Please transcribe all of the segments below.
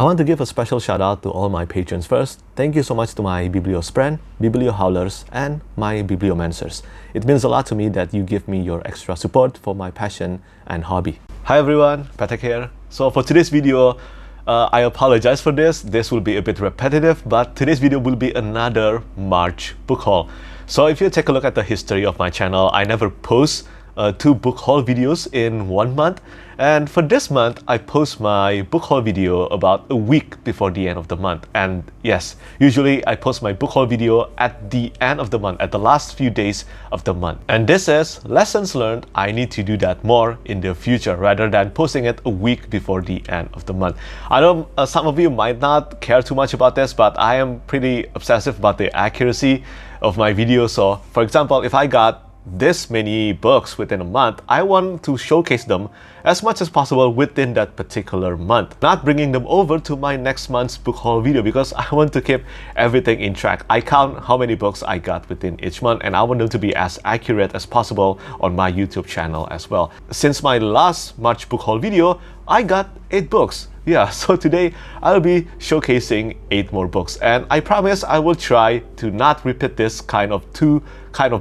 I want to give a special shout out to all my patrons first. Thank you so much to my Bibliospren, Bibliohowlers, and my Bibliomancers. It means a lot to me that you give me your extra support for my passion and hobby. Hi everyone, Petrik here. So for today's video, I apologize for this. This will be a bit repetitive, but today's video will be another March book haul. So if you take a look at the history of my channel, I never post 2 book haul videos in 1 month, and for this month I post my book haul video about a week before the end of the month. And yes, usually I post my book haul video at the end of the month, at the last few days of the month. And this is lessons learned. I need to do that more in the future rather than posting it a week before the end of the month. I know some of you might not care too much about this, but I am pretty obsessive about the accuracy of my videos. So for example, if I got this many books within a month, I want to showcase them as much as possible within that particular month, not bringing them over to my next month's book haul video, because I want to keep everything in track. I count how many books I got within each month, and I want them to be as accurate as possible on my YouTube channel as well. Since my last March book haul video, I got 8 books. Yeah, so today I'll be showcasing 8 more books, and I promise I will try to not repeat this kind of 2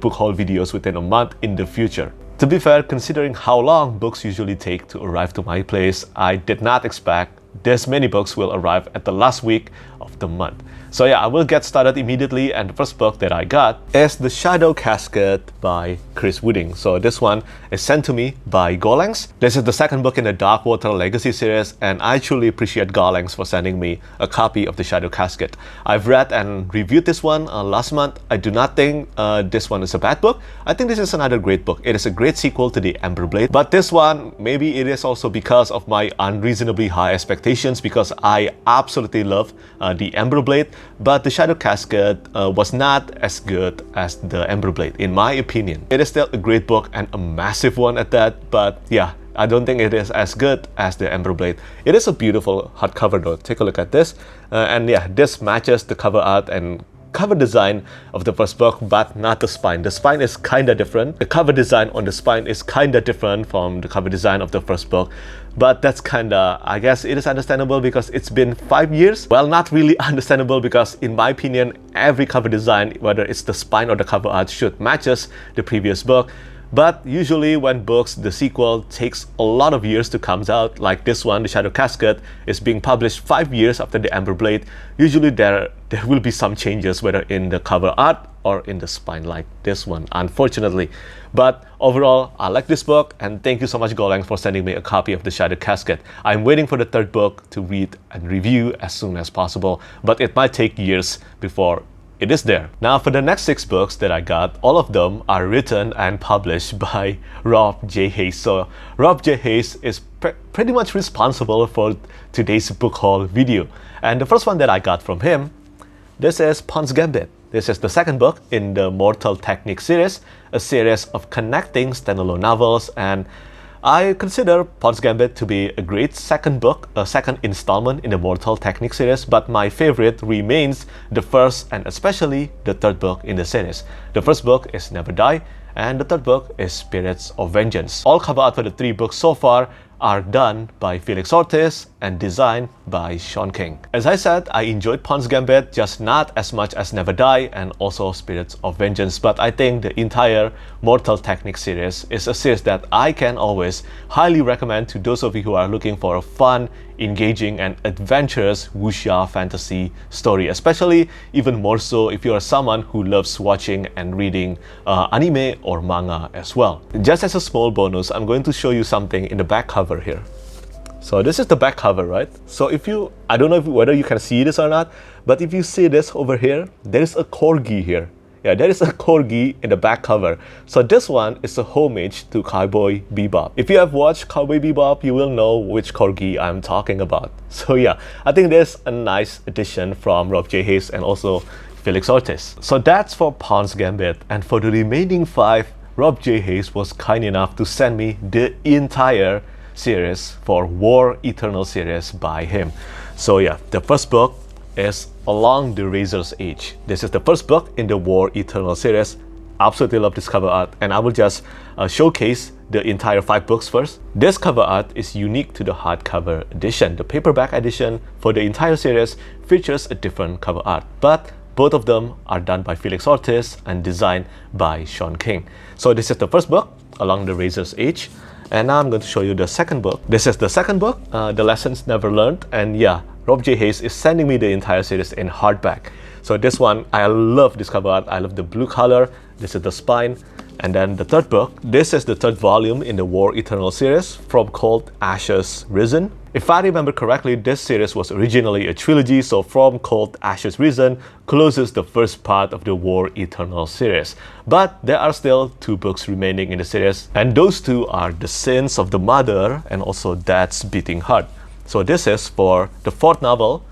book haul videos within a month in the future. To be fair, considering how long books usually take to arrive to my place, I did not expect this many books will arrive at the last week of the month. So yeah, I will get started immediately, and the first book that I got is The Shadow Casket by Chris Wooding. So this one is sent to me by Gollancz. This is the second book in the Darkwater Legacy series, and I truly appreciate Gollancz for sending me a copy of The Shadow Casket. I've read and reviewed this one last month. I do not think this one is a bad book. I think this is another great book. It is a great sequel to The Ember Blade, but this one, maybe it is also because of my unreasonably high expectations, because I absolutely love The Ember Blade. But The Shadow Casket was not as good as The Ember Blade, in my opinion. It is still a great book, and a massive one at that, but yeah, I don't think it is as good as The Ember Blade. It is a beautiful hardcover though. Take a look at this. And yeah, this matches the cover art and cover design of the first book, but not the spine. The spine is kinda different. The cover design on the spine is kinda different from the cover design of the first book. But that's kinda, I guess it is understandable because it's been 5 years. Well, not really understandable, because in my opinion, every cover design, whether it's the spine or the cover art, should matches the previous book. But usually when books, the sequel, takes a lot of years to come out, like this one, The Shadow Casket, is being published 5 years after The Ember Blade, usually there will be some changes, whether in the cover art or in the spine, like this one, unfortunately. But overall, I like this book, and thank you so much, Gollancz, for sending me a copy of The Shadow Casket. I'm waiting for the 3rd book to read and review as soon as possible, but it might take years before it is there. Now for the next 6 books that I got, all of them are written and published by Rob J. Hayes. So Rob J. Hayes is pretty much responsible for today's book haul video. And the first one that I got from him, this is Pawn's Gambit. This is the 2nd book in the Mortal Technique series, a series of connecting standalone novels, and I consider Pawn's Gambit to be a great 2nd book, a 2nd installment in the Mortal Technique series, but my favorite remains the 1st and especially the 3rd book in the series. The 1st book is Never Die, and the 3rd book is Spirits of Vengeance. All cover art for the 3 books so far are done by Felix Ortiz and designed by Sean King. As I said, I enjoyed Pawn's Gambit, just not as much as Never Die and also Spirits of Vengeance, but I think the entire Mortal Technique series is a series that I can always highly recommend to those of you who are looking for a fun, engaging and adventurous wuxia fantasy story, especially even more so if you are someone who loves watching and reading anime or manga as well. Just as a small bonus, I'm going to show you something in the back cover here. So this is the back cover, right? So if you, I don't know whether you can see this or not, but if you see this over here, there is a corgi here. Yeah, there is a corgi in the back cover. So this one is a homage to Cowboy Bebop. If you have watched Cowboy Bebop, you will know which corgi I'm talking about. So yeah, I think there's a nice addition from Rob J. Hayes and also Felix Ortiz. So that's for Pawn's Gambit. And for the remaining 5, Rob J. Hayes was kind enough to send me the entire series for War Eternal series by him. So yeah, the first book is Along the Razor's Edge. This is the first book in the War Eternal series. absolutely love this cover art, and I will just showcase the entire 5 books first. This cover art is unique to the hardcover edition. The paperback edition for the entire series features a different cover art, but both of them are done by Felix Ortiz and designed by Sean King. So this is the first book, Along the Razor's Edge. And now I'm going to show you the second book. This is the second book, The Lessons Never Learned. And yeah, Rob J. Hayes is sending me the entire series in hardback. So this one, I love this cover art. I love the blue color. This is the spine. And then the third book, this is the third volume in the War Eternal series, From Cold Ashes Risen. If I remember correctly, this series was originally a trilogy, so From Cold Ashes Risen closes the first part of the War Eternal series. But there are still 2 books remaining in the series, and those 2 are The Sins of the Mother and also Dad's Beating Heart. So this is for the 4th novel,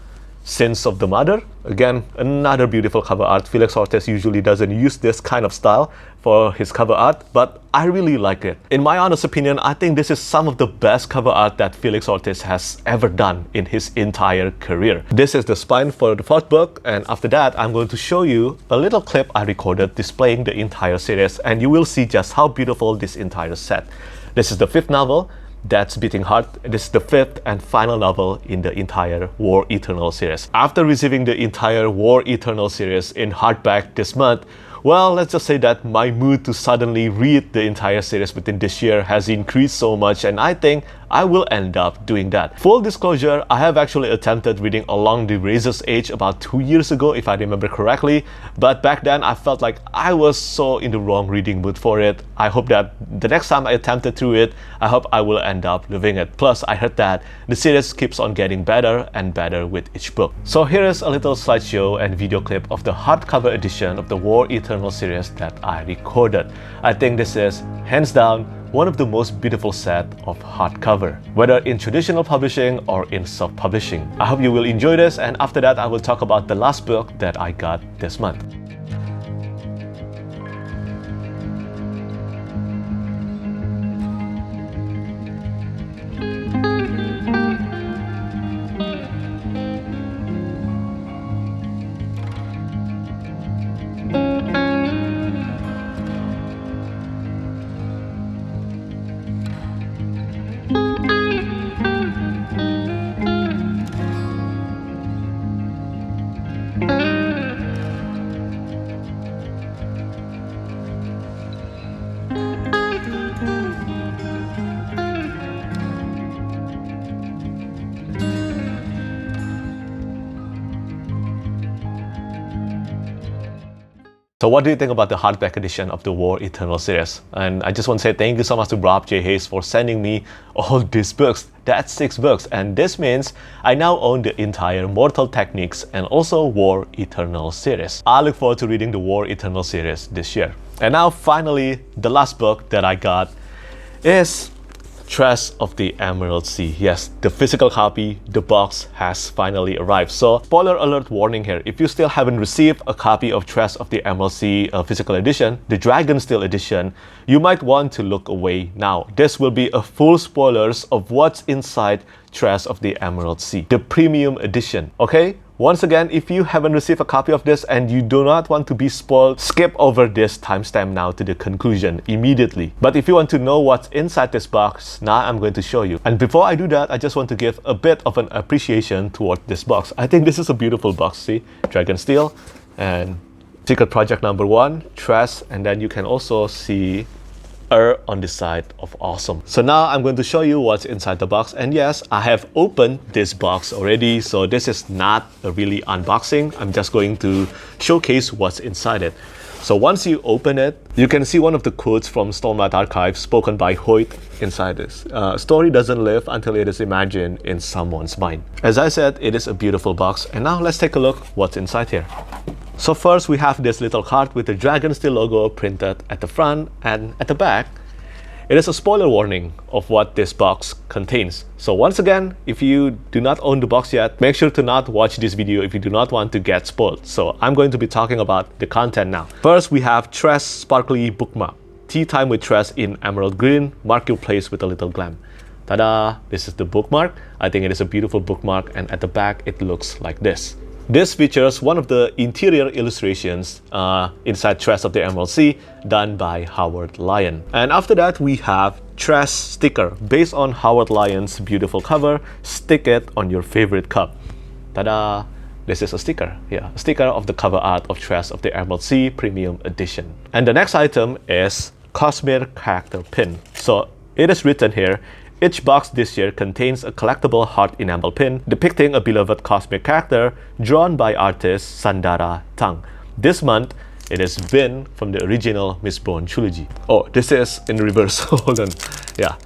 Sins of the Mother. Again, another beautiful cover art. Felix Ortiz usually doesn't use this kind of style for his cover art, but I really like it. In my honest opinion, I think this is some of the best cover art that Felix Ortiz has ever done in his entire career. This is the spine for the 4th book, and after that, I'm going to show you a little clip I recorded displaying the entire series, and you will see just how beautiful this entire set. This is the 5th novel, Dad's Beating Heart. This is the 5th and final novel in the entire War Eternal series. After receiving the entire War Eternal series in hardback this month, well, let's just say that my mood to suddenly read the entire series within this year has increased so much, and I think I will end up doing that. Full disclosure, I have actually attempted reading Along the Razor's Edge about 2 years ago, if I remember correctly, but back then I felt like I was so in the wrong reading mood for it. I hope that the next time I attempted through it, I hope I will end up loving it. Plus, I heard that the series keeps on getting better and better with each book. So here is a little slideshow and video clip of the hardcover edition of the War Eternal series that I recorded. I think this is, hands down, one of the most beautiful set of hardcover, whether in traditional publishing or in self-publishing. I hope you will enjoy this, and after that I will talk about the last book that I got this month. So what do you think about the hardback edition of the War Eternal series? And I just want to say thank you so much to Rob J. Hayes for sending me all these books. That's 6 books, and this means I now own the entire Mortal Techniques and also War Eternal series. I look forward to reading the War Eternal series this year. And now finally, the last book that I got is Tress of the Emerald Sea. Yes, the physical copy, the box has finally arrived. So spoiler alert warning here, if you still haven't received a copy of Tress of the Emerald Sea physical edition, the Dragonsteel edition, you might want to look away now. This will be a full spoilers of what's inside Tress of the Emerald Sea, the premium edition, okay? Once again, if you haven't received a copy of this and you do not want to be spoiled, skip over this timestamp now to the conclusion immediately. But if you want to know what's inside this box, now I'm going to show you. And before I do that, I just want to give a bit of an appreciation toward this box. I think this is a beautiful box, see? Dragonsteel and Secret Project number 1, Tress, and then you can also see on the side of awesome. So now I'm going to show you what's inside the box, and yes, I have opened this box already, so this is not a really unboxing. I'm just going to showcase what's inside it. So once you open it, you can see one of the quotes from Stormlight Archive spoken by Hoyt inside this. Story doesn't live until it is imagined in someone's mind. As I said, it is a beautiful box, and now let's take a look what's inside here. So first we have this little card with the Dragonsteel logo printed at the front, and at the back it is a spoiler warning of what this box contains. So once again, if you do not own the box yet, make sure to not watch this video if you do not want to get spoiled. So I'm going to be talking about the content now. First, we have Tress Sparkly Bookmark. Tea Time with Tress in Emerald Green, mark your place with a little glam. Ta-da! This is the bookmark. I think it is a beautiful bookmark, and at the back it looks like this. This features one of the interior illustrations inside Tress of the Emerald Sea done by Howard Lyon. And after that, we have Tress sticker based on Howard Lyon's beautiful cover. Stick it on your favorite cup. Ta-da! This is a sticker, a sticker of the cover art of Tress of the Emerald Sea Premium Edition. And the next item is Cosmere character pin. So it is written here, each box this year contains a collectible heart enamel pin depicting a beloved Cosmere character drawn by artist Sandara Tang. This month, it is Vin from the original Mistborn trilogy. Oh, this is in reverse. Hold on. Yeah.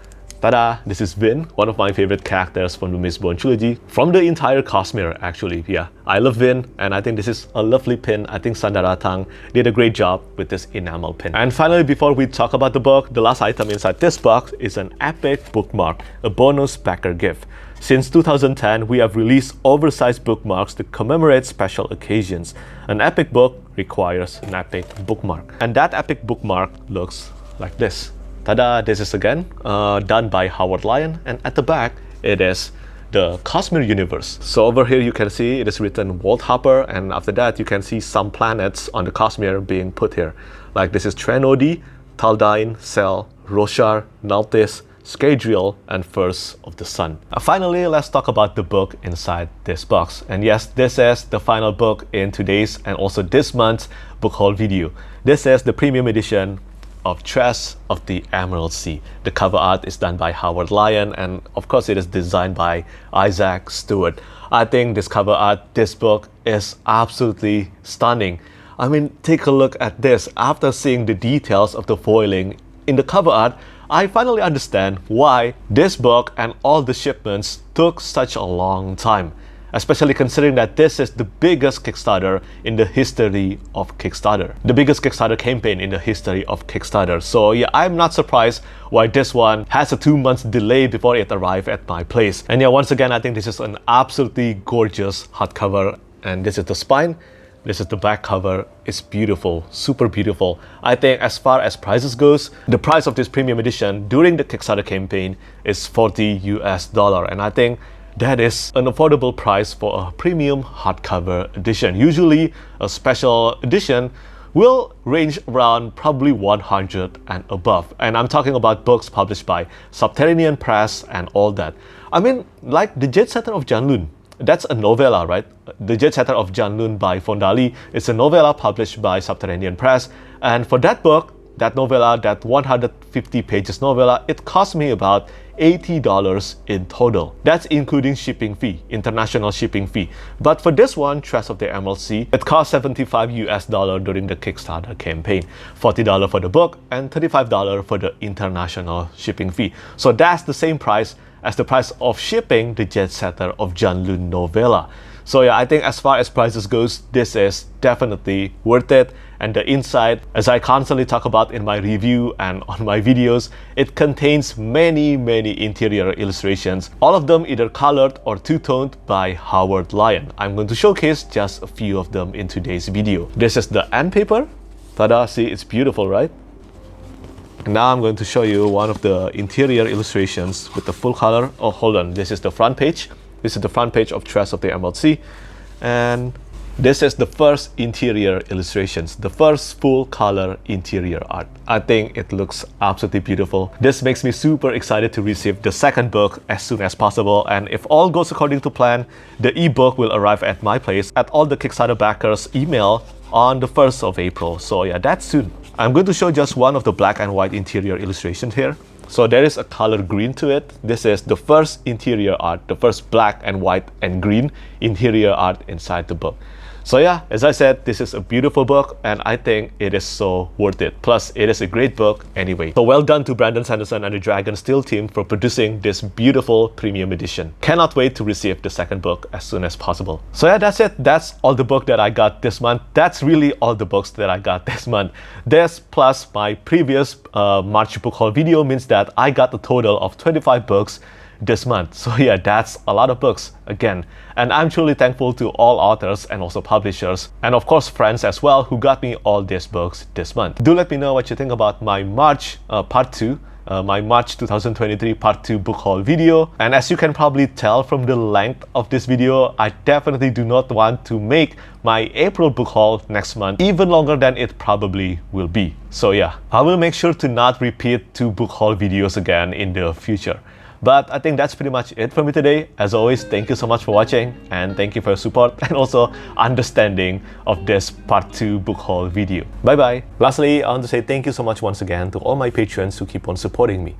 Ta-da! This is Vin, one of my favorite characters from the Mistborn trilogy, from the entire Cosmere actually. Yeah, I love Vin, and I think this is a lovely pin. I think Sandara Tang did a great job with this enamel pin. And finally, before we talk about the book, the last item inside this box is an epic bookmark, a bonus backer gift. Since 2010, we have released oversized bookmarks to commemorate special occasions. An epic book requires an epic bookmark. And that epic bookmark looks like this. Ta-da! This is again done by Howard Lyon, and at the back it is the Cosmere universe. So over here you can see it is written Walt Harper, and after that you can see some planets on the Cosmere being put here. Like this is Trenodi, Taldine, Sel, Roshar, Naltis, Scadrial, and First of the Sun. Finally, let's talk about the book inside this box. And yes, this is the final book in today's and also this month's book haul video. This is the premium edition of Tress of the Emerald Sea. The cover art is done by Howard Lyon, and of course it is designed by Isaac Stewart. I think this cover art, this book is absolutely stunning. I mean, take a look at this. After seeing the details of the foiling in the cover art, I finally understand why this book and all the shipments took such a long time. Especially considering that this is the biggest Kickstarter in the history of Kickstarter. The biggest Kickstarter campaign in the history of Kickstarter. So yeah, I'm not surprised why this one has a 2-month delay before it arrived at my place. And yeah, once again, I think this is an absolutely gorgeous hardcover. And this is the spine. This is the back cover. It's beautiful, super beautiful. I think as far as prices goes, the price of this premium edition during the Kickstarter campaign is $40 US. And I think that is an affordable price for a premium hardcover edition. Usually, a special edition will range around probably 100 and above. And I'm talking about books published by Subterranean Press and all that. I mean, like The Jet Setter of Janlun. That's a novella, right? The Jet Setter of Janlun by Fondali is a novella published by Subterranean Press. And for that book, that novella, that 150 pages novella, it cost me about $80 in total. That's including shipping fee, international shipping fee. But for this one, Tress of the Emerald Sea, it cost $75 US during the Kickstarter campaign. $40 for the book and $35 for the international shipping fee. So that's the same price as the price of shipping the Jet Setter of Janlun novella. So yeah, I think as far as prices goes, this is definitely worth it. And the inside, as I constantly talk about in my review and on my videos, it contains many interior illustrations, all of them either colored or two-toned by Howard Lyon. I'm going to showcase just a few of them in today's video. This is the end paper. Ta-da, see, it's beautiful, right? And now I'm going to show you one of the interior illustrations with the full color. Oh, hold on, this is the front page. This is the front page of Tress of the Emerald Sea. And this is the first interior illustrations, the first full color interior art. I think it looks absolutely beautiful. This makes me super excited to receive the second book as soon as possible. And if all goes according to plan, the ebook will arrive at my place at all the Kickstarter backers' email on the 1st of April. So yeah, that's soon. I'm going to show just one of the black and white interior illustrations here. So there is a color green to it. This is the first interior art, the first black and white and green interior art inside the book. So yeah, as I said, this is a beautiful book and I think it is so worth it. Plus, it is a great book anyway. So well done to Brandon Sanderson and the Dragonsteel team for producing this beautiful premium edition. Cannot wait to receive the second book as soon as possible. So yeah, that's it. That's all the book that I got this month. That's really all the books that I got this month. This plus my previous March book haul video means that I got a total of 25 books this month. So yeah, that's a lot of books again. And I'm truly thankful to all authors and also publishers and of course friends as well who got me all these books this month. Do let me know what you think about my March part 2 my March 2023 part 2 book haul video. And as you can probably tell from the length of this video, I definitely do not want to make my April book haul next month even longer than it probably will be. So yeah, I will make sure to not repeat 2 book haul videos again in the future. But I think that's pretty much it for me today. As always, thank you so much for watching, and thank you for your support and also understanding of this part 2 book haul video. Bye bye. Lastly, I want to say thank you so much once again to all my patrons who keep on supporting me.